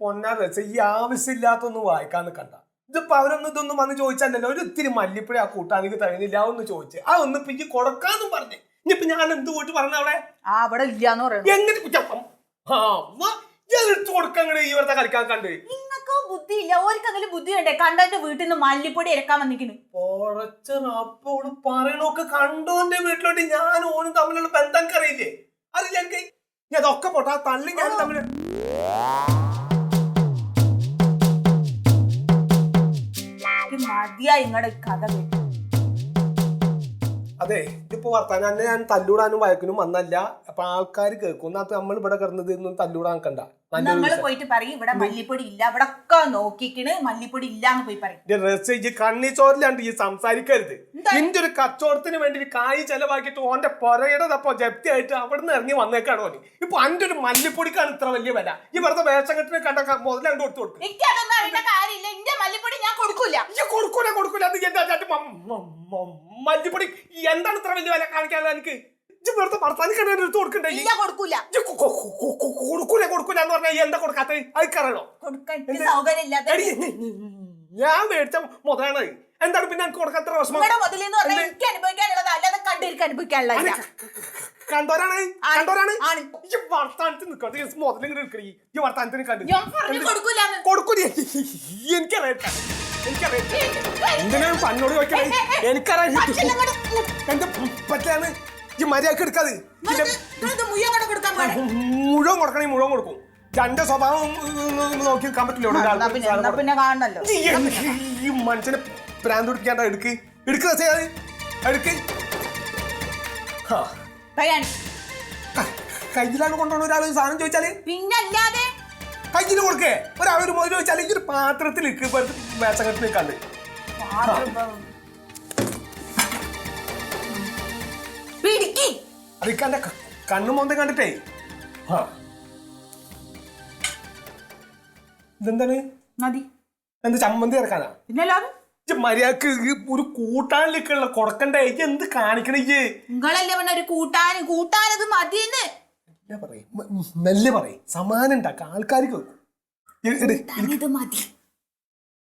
പൊന്നാ രസം ഈ ആവശ്യമില്ലാത്തൊന്നും വായിക്കാൻ നിൽക്കണ്ട. ഇതിപ്പോ അവരൊന്നും ഇതൊന്നും വന്ന് ചോദിച്ചാലല്ലോ ഒരു ഇത്തിരി മല്ലിപ്പഴ ആ കൂട്ടാനിക്ക് തരുന്നില്ല ഒന്ന് ചോദിച്ചു ആ ഒന്ന് പിക്ക് കൊടുക്കാന്നും പറഞ്ഞു. ഇനിയിപ്പൊ ഞാൻ എന്ത് പോയിട്ട് പറഞ്ഞ അവിടെ അവിടെ ഇല്ലാന്ന് പറയുന്നത് എങ്ങനെ എടുത്തു കൊടുക്കങ്ങനെ ഇവിടുത്തെ കളിക്കാൻ കണ്ട് നിങ്ങൾക്കോ ബുദ്ധി ഇല്ല. ഓർക്കെങ്കിലും ബുദ്ധി വേണ്ടേ? കണ്ടന്റെ വീട്ടിൽ നിന്ന് മല്ലിപ്പൊടി ഇറക്കാൻ വന്നിക്കുന്നു. അപ്പോള് പറയണൊക്കെ കണ്ടോന്റെ വീട്ടിലോട്ട് ഞാൻ ഓനും തമ്മിലുള്ള ബന്ധം അറിയില്ലേ? അറിയില്ല എനിക്ക്. ഞാൻ അതൊക്കെ പോട്ടെ ആ തള്ളി ഞാൻ തമ്മിൽ മതിയാ ഇങ്ങടെ കഥ കേട്ടു. അതെ ഇതിപ്പോ വർത്താനം തന്നെ ഞാൻ തല്ലൂടാനും വഴക്കിനും വന്നല്ല. അപ്പൊ ആൾക്കാർ കേൾക്കും അത് നമ്മൾ ഇവിടെ കിടന്നത് ഒന്നും തല്ലൂടാൻ കണ്ട. നമ്മള് പോയിട്ട് പറയും ഇവിടെ മല്ലിപ്പൊടി ഇല്ല, ഇവിടെ ഒക്കെ നോക്കിക്കണ് മല്ലിപ്പൊടി ഇല്ലാന്ന് പോയി പറയും. കണ്ണി ചോറിലാണ്ട് ഈ സംസാരിക്കരുത്. നിന്റെ ഒരു കച്ചവടത്തിന് വേണ്ടി ഒരു കായ് ചെലവാക്കിയിട്ട് ഓന്റെ പൊരയുടെ തപ്പോ ജപ്തിയായിട്ട് അവിടുന്ന് ഇറങ്ങി വന്നേക്കാണോ നീ? ഇപ്പൊ അന്റെ ഒരു മല്ലിപ്പൊടിക്കാണ് ഇത്ര വലിയ വില. ഈ വെറുതെ വേഷകെട്ടിന് കണ്ട മുതലാണ്ട് കൊടുത്തു കൊടുക്കും. എനിക്കതൊന്നും അറിയേണ്ട കാര്യമില്ല. എന്റെ മല്ലിപ്പൊടി ഞാൻ കൊടുക്കൂല. കൊടുക്കൂല അത് എന്താ മല്ലിപ്പൊടി എന്താണ് ഇത്ര വലിയ വില കാണിക്കാതെ എനിക്ക്? വെറുതെ ഭർത്താനിക്ക് എടുത്ത് കൊടുക്കണ്ടേ? കൊടുക്കൂല കൊടുക്കൂല എന്ന് പറഞ്ഞാൽ എന്താ കൊടുക്കാത്ത അയക്കറോ? ഞാൻ മേടിച്ച മുതലാണ്. എന്താണ് പിന്നെ എനിക്ക് കൊടുക്കാത്ത വിഷമം? കണ്ടോരാണ് വർത്താനത്തിന് നിൽക്കട്ടെ. മുതലിങ്ങനെ എടുക്കണേ ഈ വർത്താനത്തിന് കണ്ടു കൊടുക്കൂല. എനിക്കറിയാം എന്തിനാണ് പന്നോട് ചോദിക്കണേ? എനിക്കറിയാം എന്റെ പറ്റാണ് ഈ മര്യാദക്ക് എടുക്കാതെ. മുഴുവൻ കൊടുക്കണേ മുഴുവൻ കൊടുക്കും. എന്റെ സ്വഭാവം നോക്കി നിൽക്കാൻ പറ്റില്ല. ഈ മനുഷ്യനെ പ്രാന്ത് പിടിക്കാണ്ട എടുക്ക് കയ്യിലാണ് കൊണ്ടുപോണ ഒരാൾ സാധനം ചോദിച്ചാല് പിന്നല്ലാതെ കയ്യിൽ കൊടുക്കേ. ഒരാളൊരു മുതൽ ചോദിച്ചാൽ ഈ ഒരു പാത്രത്തിൽ വേഷകെട്ട് നിൽക്കാണ്ട് അതിന്റെ കണ്ണു മോന്തം കണ്ടിട്ടേ ഇതെന്താണ്? എന്ത് ചമ്മന്തി ഇറക്കാനാ? മര്യാദക്ക് ഒരു കൂട്ടാനിലേക്കുള്ള കൊടുക്കണ്ടേ? എന്ത് കാണിക്കണേ? ഒരു കൂട്ടാനത് മതിയെന്ന് മെല്ലെ പറയും. സമാനം ഉണ്ടാക്കാം ആൾക്കാർക്ക്. ഇത് മതി.